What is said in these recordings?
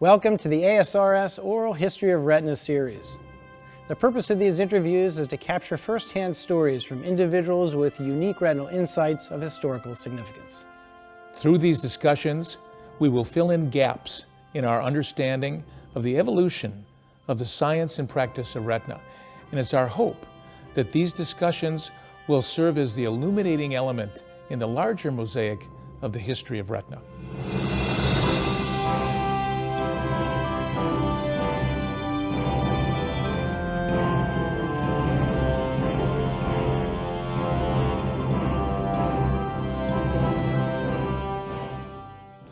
Welcome to the ASRS Oral History of Retina series. The purpose of these interviews is to capture first-hand stories from individuals with unique retinal insights of historical significance. Through these discussions, we will fill in gaps in our understanding of the evolution of the science and practice of retina. And it's our hope that these discussions will serve as the illuminating element in the larger mosaic of the history of retina.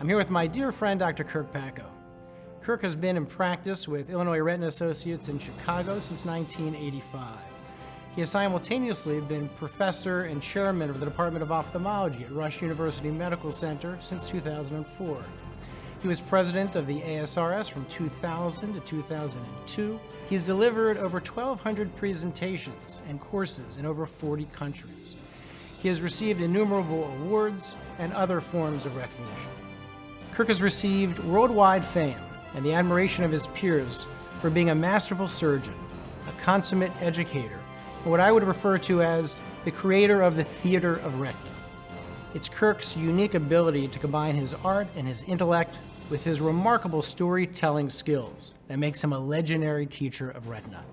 I'm here with my dear friend, Dr. Kirk Packo. Kirk has been in practice with Illinois Retina Associates in Chicago since 1985. He has simultaneously been professor and chairman of the Department of Ophthalmology at Rush University Medical Center since 2004. He was president of the ASRS from 2000 to 2002. He's delivered over 1,200 presentations and courses in over 40 countries. He has received innumerable awards and other forms of recognition. Kirk has received worldwide fame and the admiration of his peers for being a masterful surgeon, a consummate educator, and what I would refer to as the creator of the theater of retina. It's Kirk's unique ability to combine his art and his intellect with his remarkable storytelling skills that makes him a legendary teacher of retina.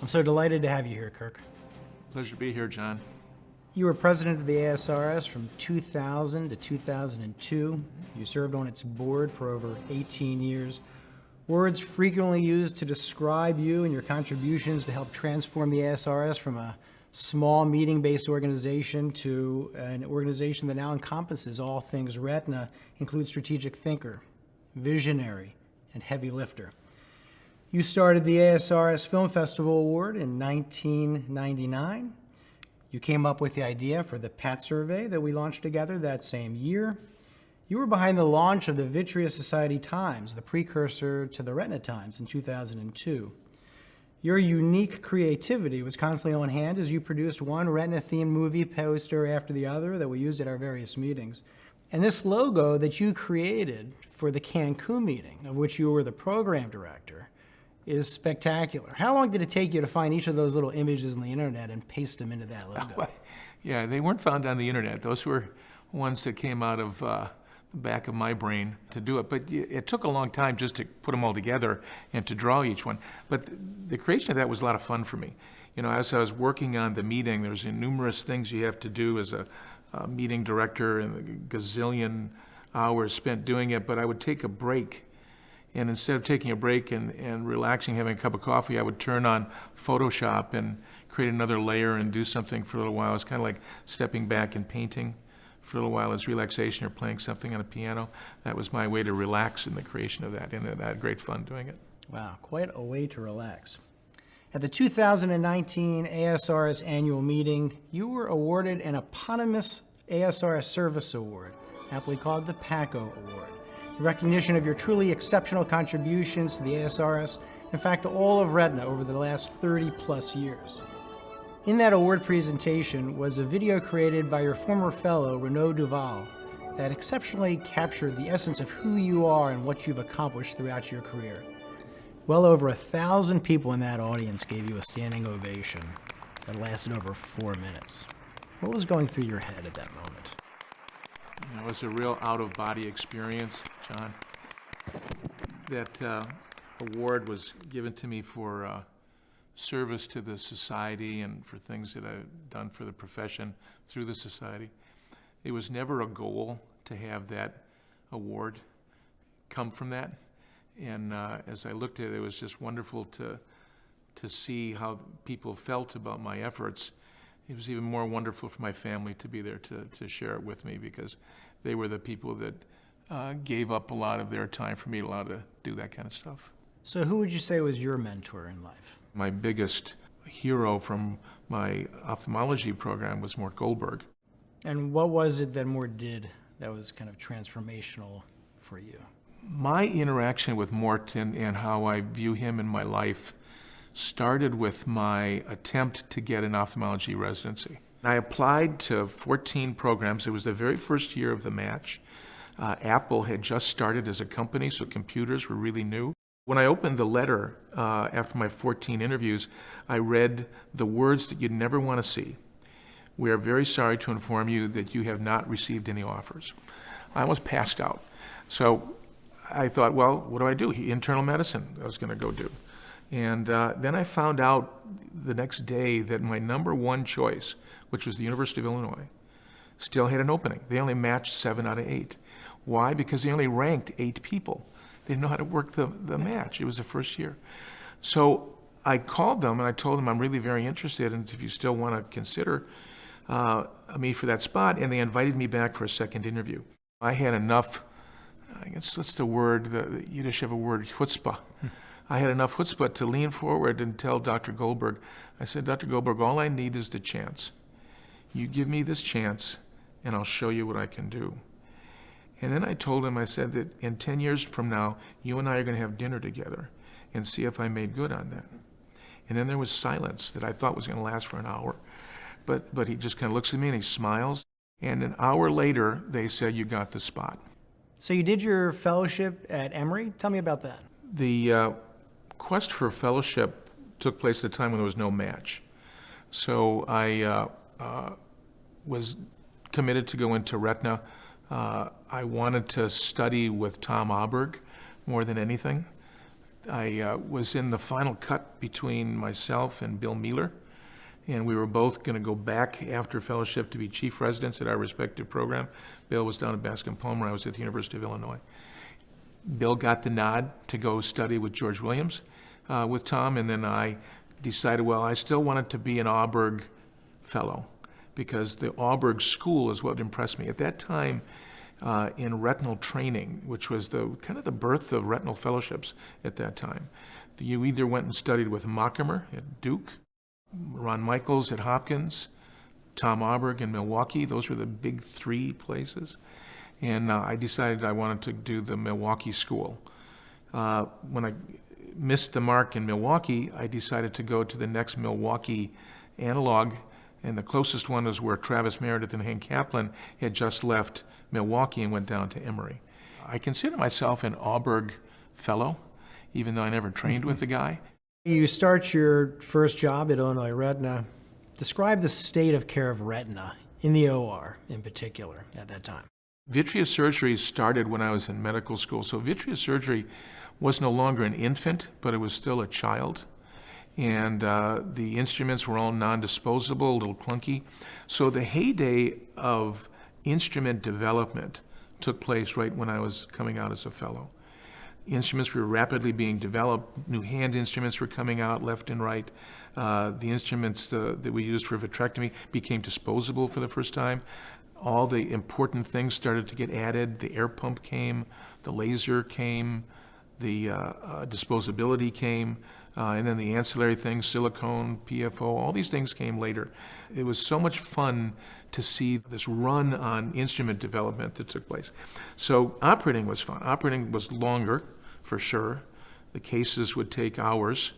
I'm so delighted to have you here, Kirk. Pleasure to be here, John. You were president of the ASRS from 2000 to 2002. You served on its board for over 18 years. Words frequently used to describe you and your contributions to help transform the ASRS from a small meeting-based organization to an organization that now encompasses all things retina include strategic thinker, visionary, and heavy lifter. You started the ASRS Film Festival Award in 1999. You came up with the idea for the PAT survey that we launched together that same year. You were behind the launch of the Vitreous Society Times, the precursor to the Retina Times in 2002. Your unique creativity was constantly on hand as you produced one Retina-themed movie poster after the other that we used at our various meetings. And this logo that you created for the Cancun meeting, of which you were the program director, is spectacular. How long did it take you to find each of those little images on the internet and paste them into that logo? Yeah, they weren't found on the internet. Those were ones that came out of the back of my brain to do it. But it took a long time just to put them all together and to draw each one. But the creation of that was a lot of fun for me. You know, as I was working on the meeting, there's numerous things you have to do as a meeting director and a gazillion hours spent doing it. But I would take a break. And instead of taking a break and relaxing, having a cup of coffee, I would turn on Photoshop and create another layer and do something for a little while. It's kind of like stepping back and painting for a little while as relaxation or playing something on a piano. That was my way to relax in the creation of that, and I had great fun doing it. Wow, quite a way to relax. At the 2019 ASRS annual meeting, you were awarded an eponymous ASRS Service Award, aptly called the Packo Award. In recognition of your truly exceptional contributions to the ASRS, in fact, to all of retina over the last 30-plus years. In that award presentation was a video created by your former fellow, Renaud Duval, that exceptionally captured the essence of who you are and what you've accomplished throughout your career. Well over 1,000 people in that audience gave you a standing ovation that lasted over 4 minutes. What was going through your head at that moment? It was a real out-of-body experience, John. That award was given to me for service to the society and for things that I've done for the profession through the society. It was never a goal to have that award come from that. And as I looked at it, it was just wonderful to see how people felt about my efforts. It was even more wonderful for my family to be there to share it with me, because they were the people that gave up a lot of their time for me to allow to do that kind of stuff. So who would you say was your mentor in life? My biggest hero from my ophthalmology program was Mort Goldberg. And what was it that Mort did that was kind of transformational for you? My interaction with Mort and how I view him in my life started with my attempt to get an ophthalmology residency. I applied to 14 programs. It was the very first year of the match. Apple had just started as a company, so computers were really new. When I opened the letter after my 14 interviews, I read the words that you'd never want to see. We are very sorry to inform you that you have not received any offers. I almost passed out. So I thought, well, what do I do? Internal medicine I was going to go do. And then I found out the next day that my number one choice, which was the University of Illinois, still had an opening. They only matched 7 out of 8. Why? Because they only ranked 8 people. They didn't know how to work the match. It was the first year. So I called them and I told them I'm really very interested, and if you still want to consider me for that spot, and they invited me back for a second interview. I had enough, I guess what's the word, the Yiddish have a word, chutzpah. I had enough chutzpah to lean forward and tell Dr. Goldberg, I said, Dr. Goldberg, all I need is the chance. You give me this chance and I'll show you what I can do. And then I told him, I said that in 10 years from now, you and I are going to have dinner together and see if I made good on that. And then there was silence that I thought was going to last for an hour. But he just kind of looks at me and he smiles. And an hour later, they said, you got the spot. So you did your fellowship at Emory. Tell me about that. The quest for fellowship took place at a time when there was no match. So I was committed to go into Retina. I wanted to study with Tom Auberg more than anything. I was in the final cut between myself and Bill Mueller, and we were both going to go back after fellowship to be chief residents at our respective program. Bill was down at Bascom-Palmer. I was at the University of Illinois. Bill got the nod to go study with George Williams with Tom, and then I decided, well, I still wanted to be an Auberg fellow because the Auberg school is what impressed me. At that time, in retinal training, which was kind of the birth of retinal fellowships at that time, you either went and studied with Mockimer at Duke, Ron Michaels at Hopkins, Tom Auberg in Milwaukee. Those were the big 3 places. And I decided I wanted to do the Milwaukee school. When I missed the mark in Milwaukee, I decided to go to the next Milwaukee analog, and the closest one was where Travis Meredith and Hank Kaplan had just left Milwaukee and went down to Emory. I consider myself an Auberg fellow, even though I never trained with the guy. You start your first job at Illinois Retina. Describe the state of care of retina in the OR in particular at that time. Vitreous surgery started when I was in medical school. So vitreous surgery was no longer an infant, but it was still a child. And the instruments were all non-disposable, a little clunky. So the heyday of instrument development took place right when I was coming out as a fellow. Instruments were rapidly being developed. New hand instruments were coming out left and right. The instruments that we used for vitrectomy became disposable for the first time. All the important things started to get added. The air pump came, the laser came, the disposability came, and then the ancillary things, silicone, PFO, all these things came later. It was so much fun to see this run on instrument development that took place. So operating was fun. Operating was longer, for sure. The cases would take hours.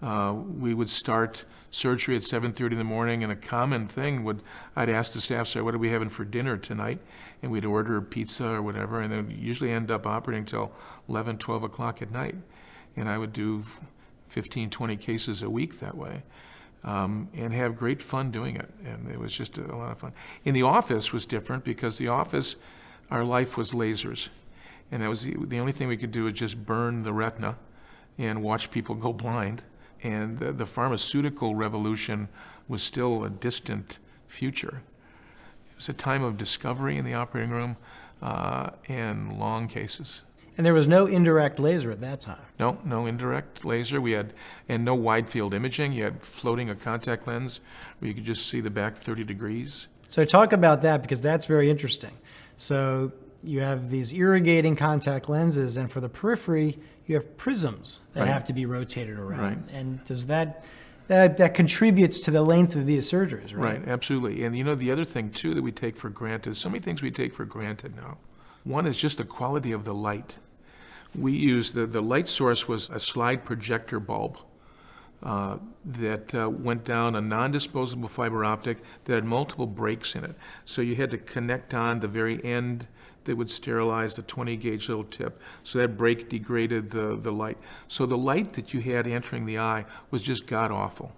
We would start surgery at 7:30 in the morning, and a common thing I'd ask the staff, "Sir, what are we having for dinner tonight?" And we'd order pizza or whatever, and then we'd usually end up operating till 11, 12 o'clock at night. And I would do 15, 20 cases a week that way, and have great fun doing it. And it was just a lot of fun. In the office was different because the office, our life was lasers. And that was the only thing we could do was just burn the retina and watch people go blind. And the pharmaceutical revolution was still a distant future. It was a time of discovery in the operating room and long cases. And there was no indirect laser at that time. No indirect laser. And no wide field imaging. You had floating a contact lens where you could just see the back 30 degrees. So talk about that because that's very interesting. So you have these irrigating contact lenses, and for the periphery, you have prisms that have to be rotated around. Right. And does that contributes to the length of these surgeries, right? Right, absolutely. And the other thing too that we take for granted, so many things we take for granted now. One is just the quality of the light. We used the light source was a slide projector bulb that went down a non-disposable fiber optic that had multiple breaks in it. So you had to connect on the very end they would sterilize the 20 gauge little tip. So that break degraded the light. So the light that you had entering the eye was just god awful.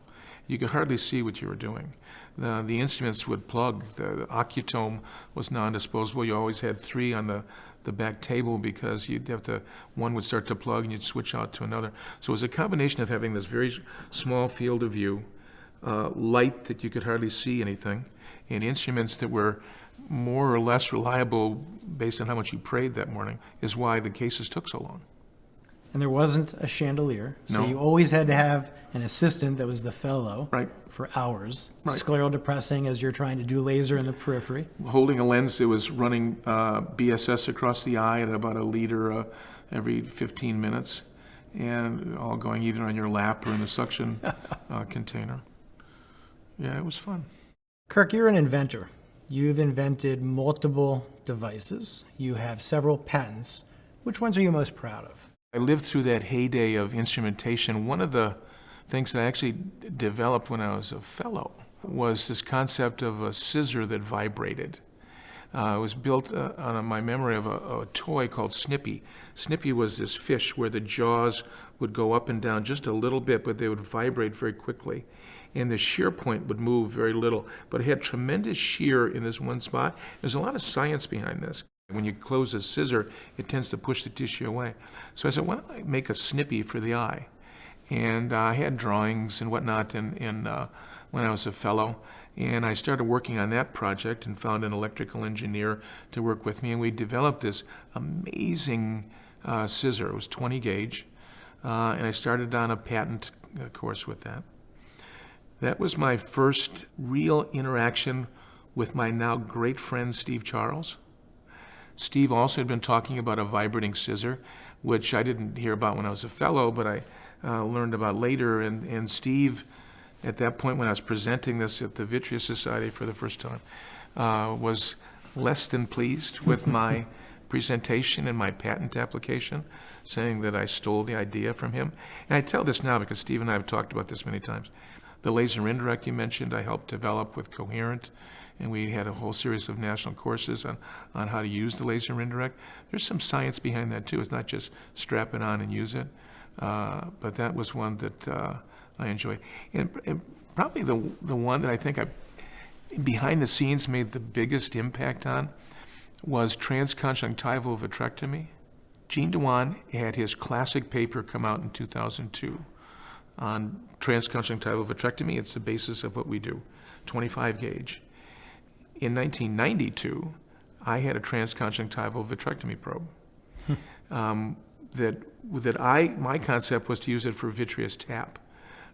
You could hardly see what you were doing. The instruments would plug. The ocutome was non-disposable. You always had 3 on the back table because you'd have to, one would start to plug and you'd switch out to another. So it was a combination of having this very small field of view, light that you could hardly see anything, and instruments that were more or less reliable based on how much you prayed that morning is why the cases took so long. And there wasn't a chandelier, so No. you always had to have an assistant that was the fellow Right. for hours, Right. scleral depressing as you're trying to do laser in the periphery. Holding a lens that was running BSS across the eye at about 1 liter every 15 minutes, and all going either on your lap or in the suction container. Yeah, it was fun. Kirk, you're an inventor. You've invented multiple devices. You have several patents. Which ones are you most proud of? I lived through that heyday of instrumentation. One of the things that I actually developed when I was a fellow was this concept of a scissor that vibrated. It was built on my memory of a toy called Snippy. Snippy was this fish where the jaws would go up and down just a little bit, but they would vibrate very quickly. And the shear point would move very little, but it had tremendous shear in this one spot. There's a lot of science behind this. When you close a scissor, it tends to push the tissue away. So I said, why don't I make a Snippy for the eye? And I had drawings and whatnot when I was a fellow. And I started working on that project and found an electrical engineer to work with me. And we developed this amazing scissor. It was 20 gauge. And I started on a patent course with that. That was my first real interaction with my now great friend, Steve Charles. Steve also had been talking about a vibrating scissor, which I didn't hear about when I was a fellow, but I learned about later. And Steve, at that point when I was presenting this at the Vitreous Society for the first time, was less than pleased with my presentation and my patent application, saying that I stole the idea from him. And I tell this now because Steve and I have talked about this many times. The laser indirect you mentioned, I helped develop with Coherent, and we had a whole series of national courses on how to use the laser indirect. There's some science behind that too. It's not just strap it on and use it, but that was one that I enjoyed. And probably the one that I think behind the scenes made the biggest impact on was transconjunctival vitrectomy. Jean Dewan had his classic paper come out in 2002 on transconjunctival vitrectomy. It's the basis of what we do, 25 gauge. In 1992, I had a transconjunctival vitrectomy probe. My concept was to use it for vitreous tap,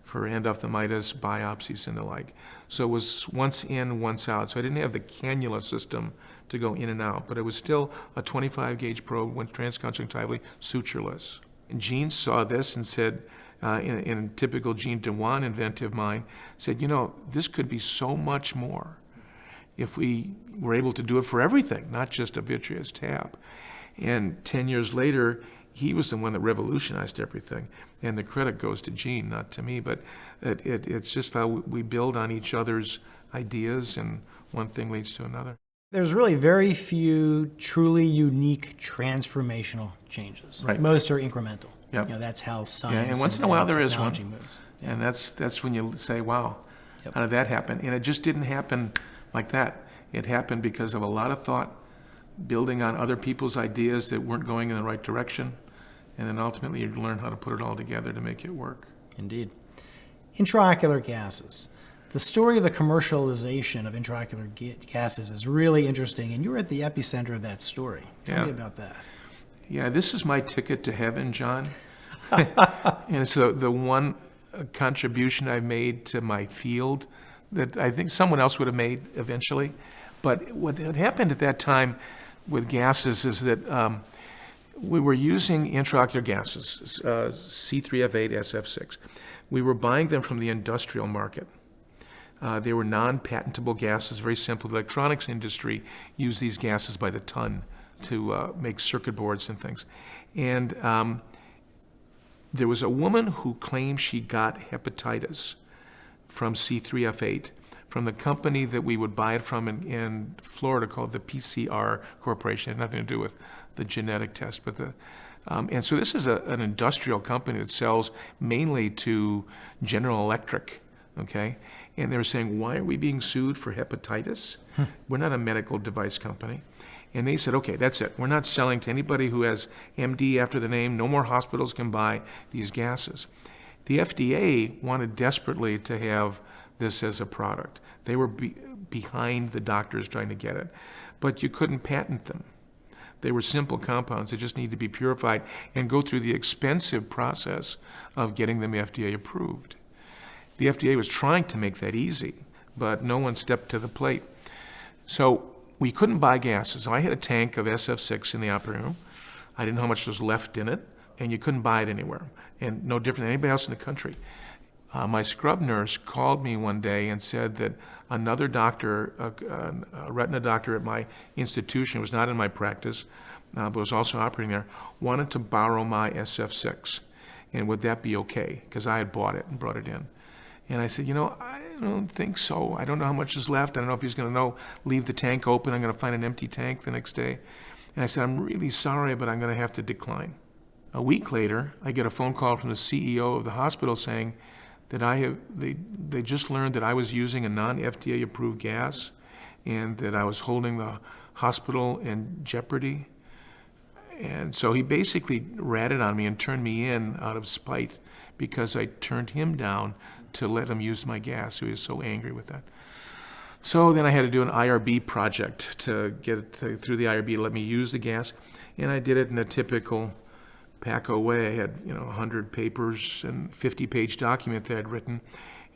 for endophthalmitis, biopsies, and the like. So it was once in, once out. So I didn't have the cannula system to go in and out, but it was still a 25 gauge probe, went transconjunctivally, sutureless. And Jean saw this and said, in typical Jean Dewan inventive mind, said, you know, this could be so much more if we were able to do it for everything, not just a vitreous tap. And 10 years later, he was the one that revolutionized everything. And the credit goes to Jean, not to me, but it's just how we build on each other's ideas, and one thing leads to another. There's really very few truly unique transformational changes. Right. Most are incremental. Yep. You know, that's how science and once in a while there is one. technology moves. And that's when you say, wow, Yep. how did that happen? And it just didn't happen like that. It happened because of a lot of thought, building on other people's ideas that weren't going in the right direction, and then ultimately you learn how to put it all together to make it work. Indeed. Intraocular gases. The story of the commercialization of intraocular gases is really interesting, and you were at the epicenter of that story. Tell me about that. Yeah, this is my ticket to heaven, John. And so the one contribution I made to my field that I think someone else would have made eventually. But what had happened at that time with gases is that we were using intraocular gases, C3F8, SF6. We were buying them from the industrial market. They were non-patentable gases, very simple. The electronics industry used these gases by the ton to make circuit boards and things. And there was a woman who claimed she got hepatitis from C3F8 from the company that we would buy it from in Florida called the PCR Corporation. It had nothing to do with the genetic test, but and so this is an industrial company that sells mainly to General Electric, okay? And they were saying, why are we being sued for hepatitis? We're not a medical device company. And they said, okay, that's it. We're not selling to anybody who has MD after the name. No more hospitals can buy these gases. The FDA wanted desperately to have this as a product. They were behind the doctors trying to get it. But you couldn't patent them. They were simple compounds that just need to be purified and go through the expensive process of getting them FDA approved. The FDA was trying to make that easy, but no one stepped to the plate. So we couldn't buy gases. So I had a tank of SF6 in the operating room. I didn't know how much was left in it, and you couldn't buy it anywhere, and no different than anybody else in the country. My scrub nurse called me one day and said that another doctor, a retina doctor at my institution, was not in my practice, but was also operating there, wanted to borrow my SF6. And would that be okay? Because I had bought it and brought it in. And I said, I don't think so. I don't know how much is left. I don't know if he's going to leave the tank open. I'm going to find an empty tank the next day. And I said, I'm really sorry, but I'm going to have to decline. A week later, I get a phone call from the CEO of the hospital saying that they just learned that I was using a non-FDA approved gas and that I was holding the hospital in jeopardy. And so he basically ratted on me and turned me in out of spite because I turned him down to let him use my gas. He was so angry with that. So then I had to do an Irb project to get it through the Irb to let me use the gas. And I did it in a typical Packo way. I had 100 papers and 50-page document that I'd written.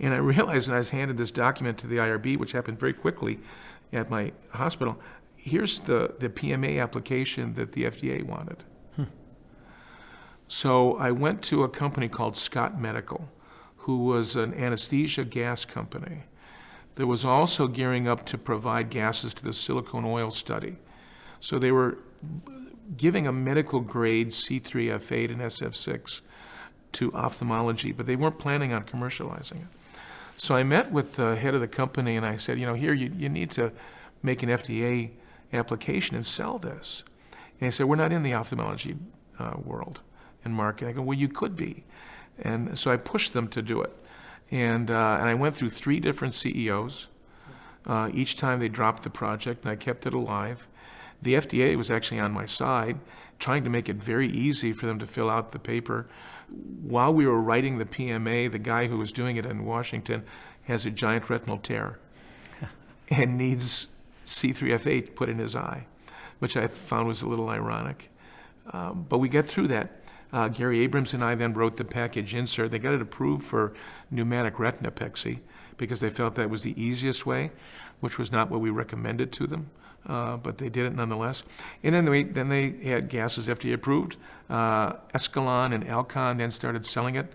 And I realized when I was handed this document to the Irb, which happened very quickly at my hospital, here's the PMA application that the FDA wanted. So I went to a company called Scott Medical, who was an anesthesia gas company that was also gearing up to provide gases to the silicone oil study. So they were giving a medical grade C3, F8, and SF6 to ophthalmology, but they weren't planning on commercializing it. So I met with the head of the company and I said, here you need to make an FDA application and sell this. And he said, we're not in the ophthalmology world and market. I go, well, you could be. And so I pushed them to do it. And I went through 3 different CEOs. Each time they dropped the project, and I kept it alive. The FDA was actually on my side, trying to make it very easy for them to fill out the paper. While we were writing the PMA, the guy who was doing it in Washington has a giant retinal tear and needs C3F8 put in his eye, which I found was a little ironic. But we got through that. Gary Abrams and I then wrote the package insert. They got it approved for pneumatic retinopexy because they felt that was the easiest way, which was not what we recommended to them, but they did it nonetheless. And then they had gases FDA approved. Escalon and Alcon then started selling it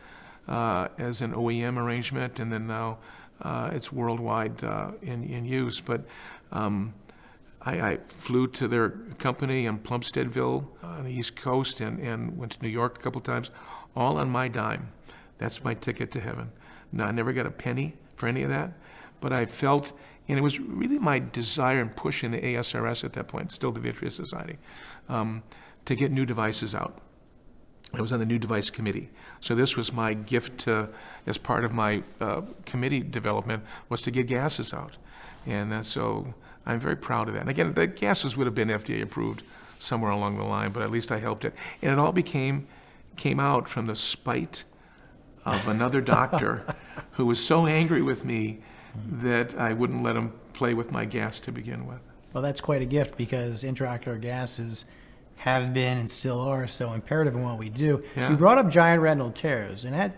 as an OEM arrangement, and then now it's worldwide in use. But I flew to their company in Plumsteadville on the East Coast and went to New York a couple times, all on my dime. That's my ticket to heaven. No, I never got a penny for any of that, but I felt, and it was really my desire and push in the ASRS at that point, still the Vitreous Society, to get new devices out. I was on the new device committee. So this was my gift as part of my committee development, was to get gases out. And so I'm very proud of that. And again, the gases would have been FDA approved somewhere along the line, but at least I helped it. And it all came out from the spite of another doctor who was so angry with me that I wouldn't let him play with my gas to begin with. Well, that's quite a gift because intraocular gases have been and still are so imperative in what we do. Yeah. You brought up giant retinal tears, and that,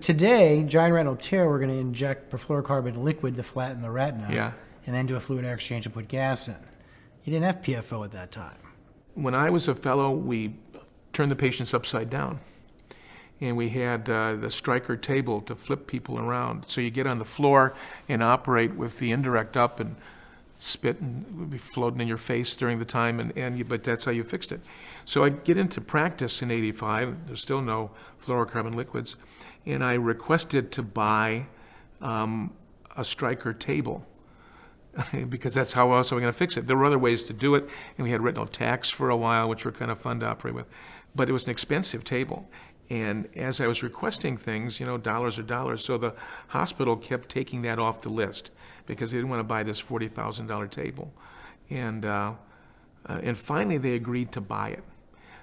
today, giant retinal tear, we're going to inject perfluorocarbon liquid to flatten the retina. Yeah. And then do a fluid air exchange and put gas in. You didn't have PFO at that time. When I was a fellow, we turned the patients upside down. And we had the striker table to flip people around. So you get on the floor and operate with the indirect up, and spit and would be floating in your face during the time, but that's how you fixed it. So I get into practice in '85. There's still no fluorocarbon liquids. And I requested to buy a striker table. because that's how else are we going to fix it. There were other ways to do it, and we had retinal tacks for a while, which were kind of fun to operate with. But it was an expensive table. And as I was requesting things, dollars are dollars, so the hospital kept taking that off the list because they didn't want to buy this $40,000 table. And finally they agreed to buy it.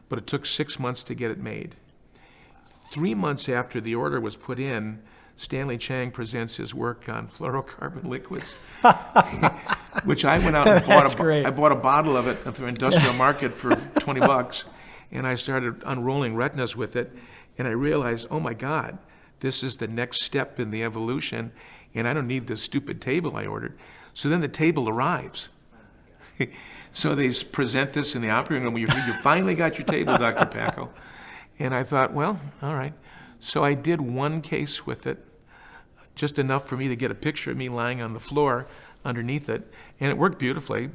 But it took 6 months to get it made. 3 months after the order was put in, Stanley Chang presents his work on fluorocarbon liquids, which I went out and I bought a bottle of it at the industrial market for $20, and I started unrolling retinas with it, and I realized, oh my God, this is the next step in the evolution, and I don't need this stupid table I ordered. So then the table arrives. So they present this in the operating room. You finally got your table, Dr. Packo. And I thought, well, all right. So I did one case with it, just enough for me to get a picture of me lying on the floor underneath it, and it worked beautifully.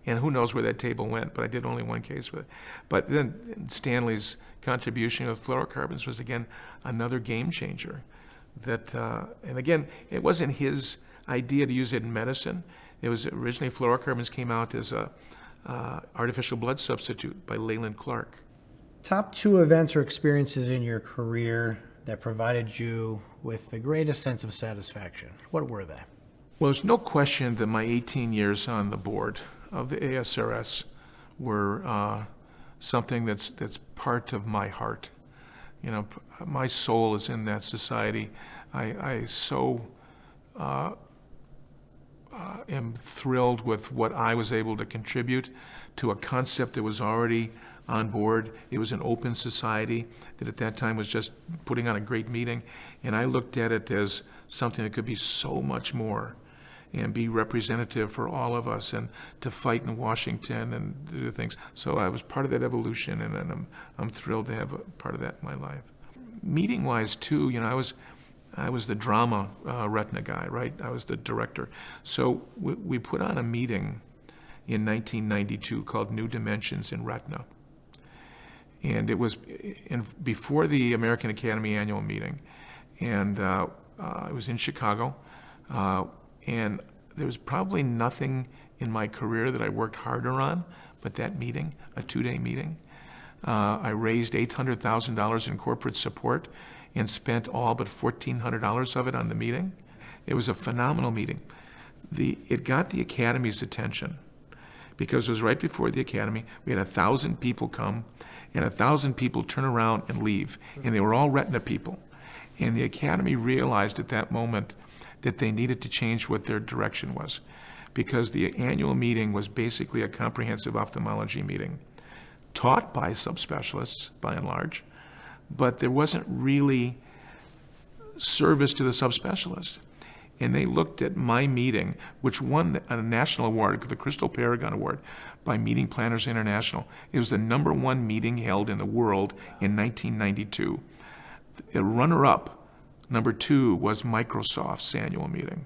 And who knows where that table went? But I did only one case with it. But then Stanley's contribution of fluorocarbons was again another game changer. And again, it wasn't his idea to use it in medicine. It was originally fluorocarbons came out as a artificial blood substitute by Leland Clark. Top 2 events or experiences in your career that provided you with the greatest sense of satisfaction. What were they? Well, there's no question that my 18 years on the board of the ASRS were something that's part of my heart. My soul is in that society. I so am thrilled with what I was able to contribute to a concept that was already on board. It was an open society that at that time was just putting on a great meeting, and I looked at it as something that could be so much more and be representative for all of us and to fight in Washington and do things. So I was part of that evolution, and I'm thrilled to have a part of that in my life. Meeting-wise, too, I was the drama retina guy, right? I was the director. So we put on a meeting in 1992 called New Dimensions in Retina. And it was before the American Academy annual meeting. And it was in Chicago. And there was probably nothing in my career that I worked harder on but that meeting, a 2-day meeting. I raised $800,000 in corporate support and spent all but $1,400 of it on the meeting. It was a phenomenal meeting. It got the Academy's attention because it was right before the Academy. We had 1,000 people come, and 1,000 people turn around and leave, and they were all retina people. And the Academy realized at that moment that they needed to change what their direction was, because the annual meeting was basically a comprehensive ophthalmology meeting, taught by subspecialists by and large, but there wasn't really service to the subspecialists. And they looked at my meeting, which won a national award, the Crystal Paragon Award, by Meeting Planners International. It was the #1 meeting held in the world in 1992. The runner-up, #2, was Microsoft's annual meeting.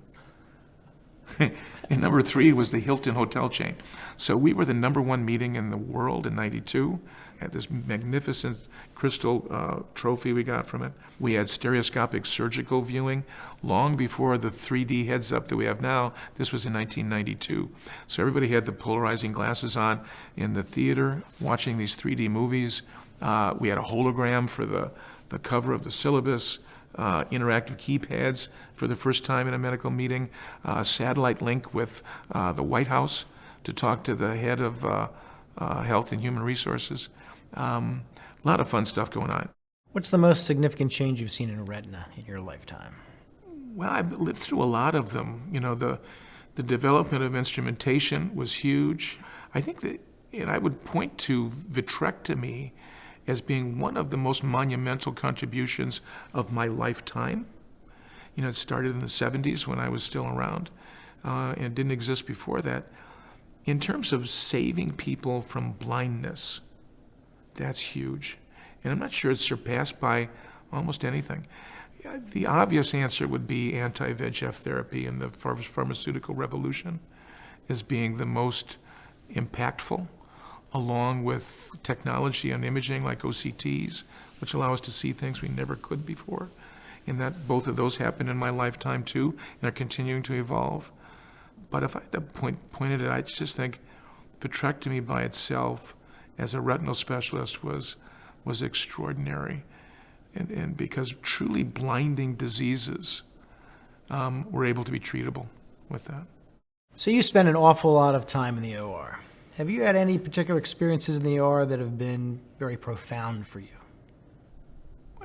And #3 was the Hilton hotel chain. So we were the #1 meeting in the world in 92. Had this magnificent crystal trophy we got from it. We had stereoscopic surgical viewing long before the 3D heads-up that we have now. This was in 1992. So everybody had the polarizing glasses on in the theater watching these 3D movies. We had a hologram for the cover of the syllabus. Interactive keypads for the first time in a medical meeting, satellite link with the White House to talk to the head of Health and Human Resources. A lot of fun stuff going on. What's the most significant change you've seen in retina in your lifetime? Well, I've lived through a lot of them. The development of instrumentation was huge. I think that, and I would point to vitrectomy as being one of the most monumental contributions of my lifetime. It started in the 70s when I was still around, and it didn't exist before that. In terms of saving people from blindness, that's huge. And I'm not sure it's surpassed by almost anything. The obvious answer would be anti-VEGF therapy and the pharmaceutical revolution as being the most impactful, along with technology and imaging like OCTs, which allow us to see things we never could before. And that both of those happened in my lifetime too, and are continuing to evolve. But if I had to point at it, I just think vitrectomy by itself as a retinal specialist was extraordinary. And because truly blinding diseases were able to be treatable with that. So you spend an awful lot of time in the OR. Have you had any particular experiences in the OR that have been very profound for you?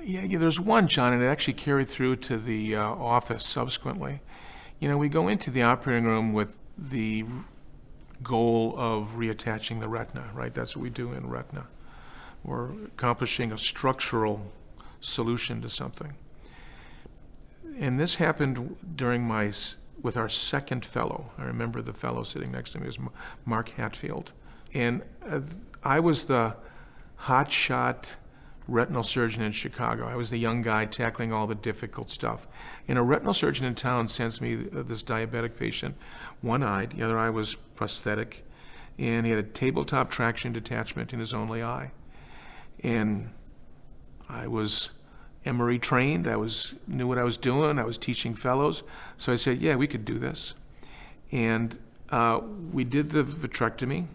Yeah, there's one, John, and it actually carried through to the office subsequently. You know, we go into the operating room with the goal of reattaching the retina, right? That's what we do in retina. We're accomplishing a structural solution to something. And this happened with our second fellow. I remember the fellow sitting next to me was Mark Hatfield. And I was the hotshot retinal surgeon in Chicago. I was the young guy tackling all the difficult stuff. And a retinal surgeon in town sends me this diabetic patient, one-eyed, the other eye was prosthetic, and he had a tabletop traction detachment in his only eye. And I was Emory trained, knew what I was doing, I was teaching fellows, so I said, yeah, we could do this. And we did the vitrectomy,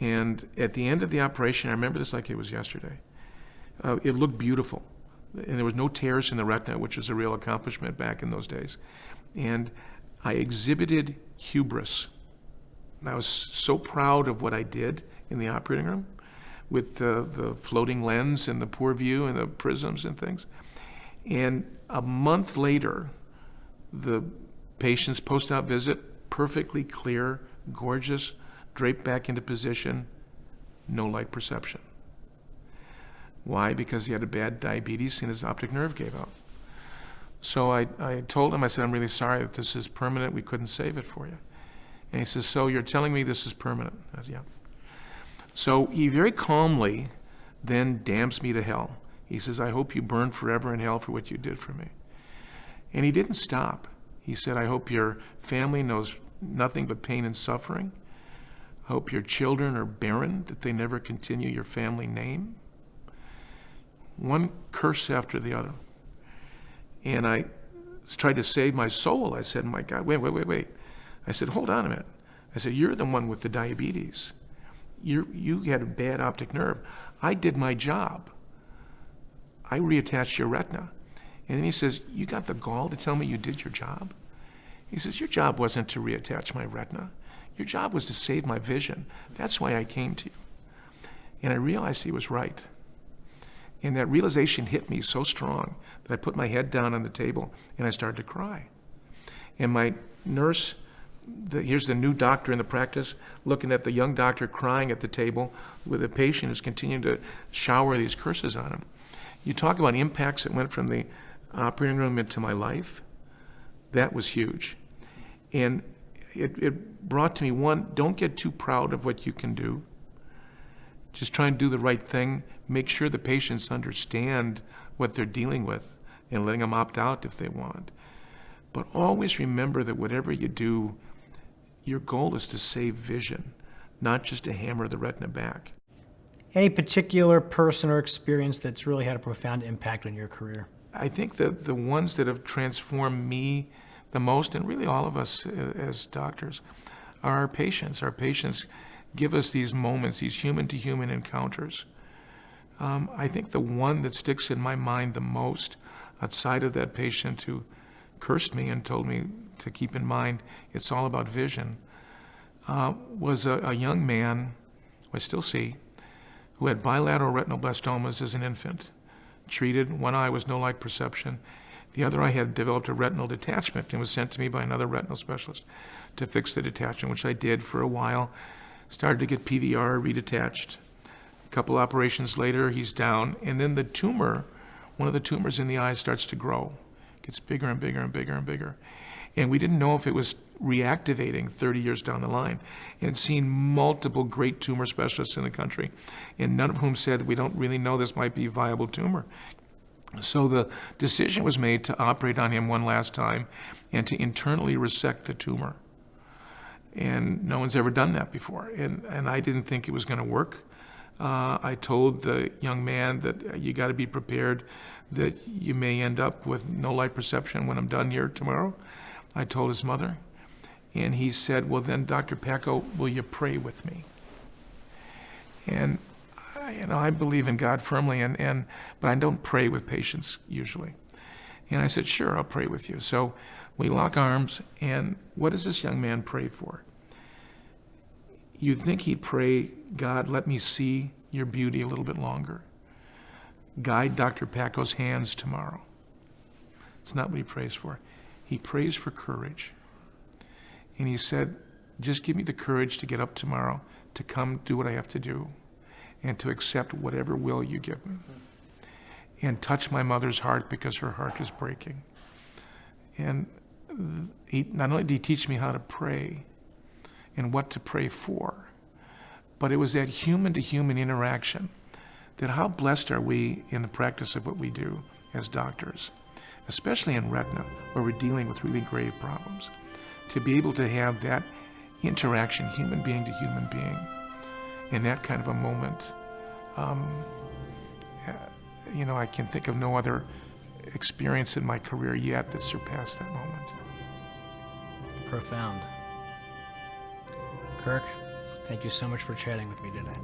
and at the end of the operation, I remember this like it was yesterday, it looked beautiful. And there was no tears in the retina, which was a real accomplishment back in those days. And I exhibited hubris. And I was so proud of what I did in the operating room with the floating lens and the poor view and the prisms and things. And a month later, the patient's post-op visit, perfectly clear, gorgeous, draped back into position, no light perception. Why? Because he had a bad diabetes and his optic nerve gave out. So I told him, I said, I'm really sorry that this is permanent. We couldn't save it for you. And he says, so you're telling me this is permanent? I said, yeah. So he very calmly then damns me to hell. He says, I hope you burn forever in hell for what you did for me. And he didn't stop. He said, I hope your family knows nothing but pain and suffering. I hope your children are barren, that they never continue your family name. One curse after the other. And I tried to save my soul. I said, my God, wait. I said, hold on a minute. I said, you're the one with the diabetes. You had a bad optic nerve. I did my job. I reattached your retina. And then he says, you got the gall to tell me you did your job? He says, your job wasn't to reattach my retina. Your job was to save my vision. That's why I came to you. And I realized he was right. And that realization hit me so strong that I put my head down on the table and I started to cry. And my nurse, here's the new doctor in the practice, looking at the young doctor crying at the table with a patient who's continuing to shower these curses on him. You talk about impacts that went from the operating room into my life. That was huge. And it brought to me, one, don't get too proud of what you can do. Just try and do the right thing. Make sure the patients understand what they're dealing with and letting them opt out if they want. But always remember that whatever you do, your goal is to save vision, not just to hammer the retina back. Any particular person or experience that's really had a profound impact on your career? I think that the ones that have transformed me the most, and really all of us as doctors, are our patients. Our patients give us these moments, these human-to-human encounters. I think the one that sticks in my mind the most, outside of that patient who cursed me and told me to keep in mind it's all about vision, was a young man, who I still see, who had bilateral retinal blastomas as an infant. Treated, one eye was no light perception. The other eye had developed a retinal detachment and was sent to me by another retinal specialist to fix the detachment, which I did for a while. Started to get PVR redetached. A couple operations later, he's down. And then the tumor, one of the tumors in the eye starts to grow. Gets bigger and bigger and bigger and bigger. And we didn't know if it was reactivating 30 years down the line. And seen multiple great tumor specialists in the country, and none of whom said, we don't really know this might be a viable tumor. So the decision was made to operate on him one last time and to internally resect the tumor. And no one's ever done that before. And I didn't think it was going to work. I told the young man that you got to be prepared that you may end up with no light perception when I'm done here tomorrow. I told his mother. And he said, well then, Dr. Packo, will you pray with me? And I believe in God firmly, but I don't pray with patients usually. And I said, sure, I'll pray with you. So we lock arms, and what does this young man pray for? You'd think he'd pray, God, let me see your beauty a little bit longer. Guide Dr. Packo's hands tomorrow. It's not what he prays for. He prays for courage. And he said, just give me the courage to get up tomorrow, to come do what I have to do, and to accept whatever will you give me. And touch my mother's heart because her heart is breaking. And not only did he teach me how to pray and what to pray for, but it was that human-to-human interaction, that how blessed are we in the practice of what we do as doctors, especially in retina, where we're dealing with really grave problems, to be able to have that interaction, human being to human being, in that kind of a moment. I can think of no other experience in my career yet that surpassed that moment. Profound. Kirk, thank you so much for chatting with me today.